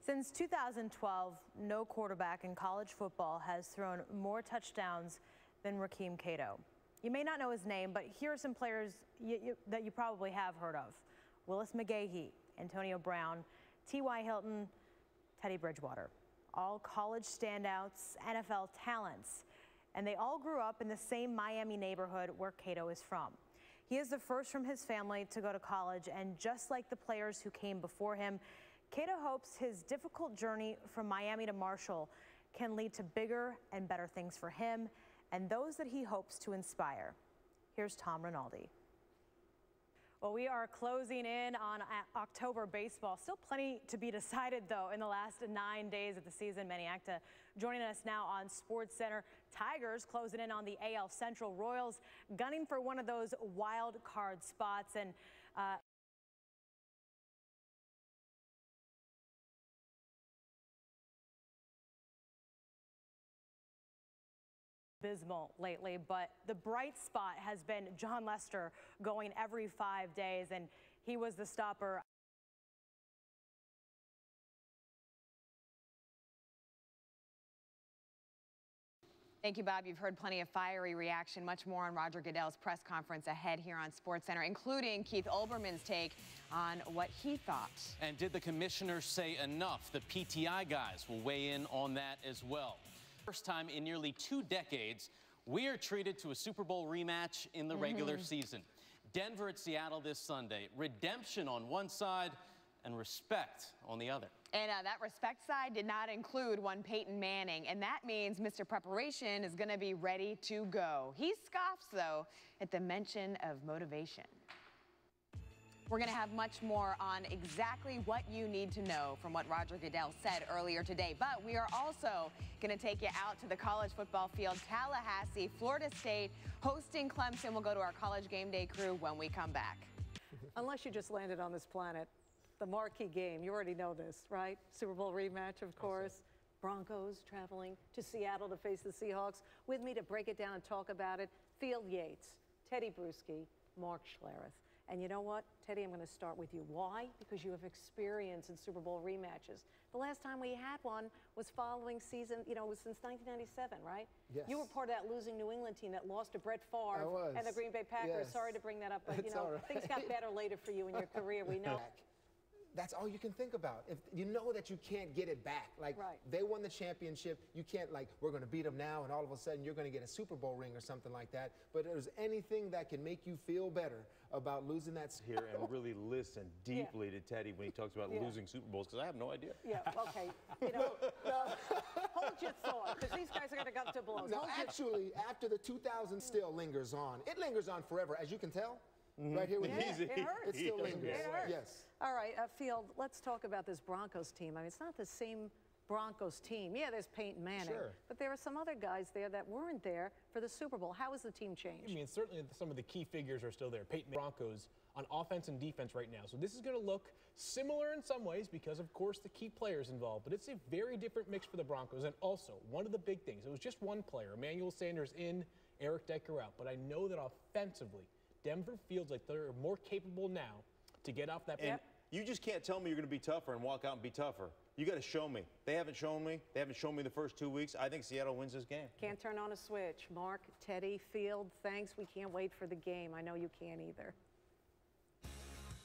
Since 2012, no quarterback in college football has thrown more touchdowns than Rakeem Cato. You may not know his name, but here are some players that you probably have heard of. Willis McGahee, Antonio Brown, T.Y. Hilton, Teddy Bridgewater. All college standouts, NFL talents. And they all grew up in the same Miami neighborhood where Cato is from. He is the first from his family to go to college, and just like the players who came before him, Cato hopes his difficult journey from Miami to Marshall can lead to bigger and better things for him and those that he hopes to inspire. Here's Tom Rinaldi. Well, we are closing in on October baseball. Still plenty to be decided, though, in the last 9 days of the season. Manny Acta joining us now on Sportscenter. Tigers closing in on the AL Central. Royals gunning for one of those wild card spots. And abysmal lately, but the bright spot has been Jon Lester going every 5 days, and he was the stopper. Thank you, Bob. You've heard plenty of fiery reaction, much more on Roger Goodell's press conference ahead here on SportsCenter, including Keith Olbermann's take on what he thought. And did the commissioner say enough? The PTI guys will weigh in on that as well. First time in nearly 2 decades, we are treated to a Super Bowl rematch in the regular season. Denver at Seattle this Sunday. Redemption on one side and respect on the other. And that respect side did not include one Peyton Manning, and that means Mr. Preparation is going to be ready to go. He scoffs, though, at the mention of motivation. We're going to have much more on exactly what you need to know from what Roger Goodell said earlier today. But we are also going to take you out to the college football field. Tallahassee, Florida State, hosting Clemson. We'll go to our college game day crew when we come back. Unless you just landed on this planet, the marquee game, you already know this, right? Super Bowl rematch, of course. Broncos traveling to Seattle to face the Seahawks. With me to break it down and talk about it, Field Yates, Teddy Bruschi, Mark Schlereth. And you know what, Teddy, I'm going to start with you. Why? Because you have experience in Super Bowl rematches. The last time we had one was following season, it was since 1997, right? Yes. You were part of that losing New England team that lost to Brett Favre and the Green Bay Packers. Yes. Sorry to bring that up, but, right. Things got better later for you in your career, we know. That's all you can think about. If you know that you can't get it back. They won the championship. You can't, we're going to beat them now, and all of a sudden you're going to get a Super Bowl ring or something like that. But if there's anything that can make you feel better about losing that here and really listen deeply to Teddy when he talks about losing Super Bowls, because I have no idea. Yeah, okay. Hold your thought, because these guys are going to come to blows. No, actually, after the 2000 still lingers on. It lingers on forever, as you can tell. Right here with me. It hurts. It still lingers. It hurts. Yes. All right, Field, let's talk about this Broncos team. I mean, it's not the same Broncos team. Yeah, there's Peyton Manning. Sure. But there are some other guys there that weren't there for the Super Bowl. How has the team changed? I mean, certainly some of the key figures are still there. Peyton Manning, Broncos on offense and defense right now. So this is going to look similar in some ways because, of course, the key players involved. But it's a very different mix for the Broncos. And also, one of the big things, it was just one player, Emmanuel Sanders in, Eric Decker out. But I know that offensively, Denver feels like they're more capable now to get off that. And you just can't tell me you're going to be tougher and walk out and be tougher. You got to show me. They haven't shown me. They haven't shown me the first 2 weeks. I think Seattle wins this game. Can't turn on a switch. Mark, Teddy, Field, thanks. We can't wait for the game. I know you can't either.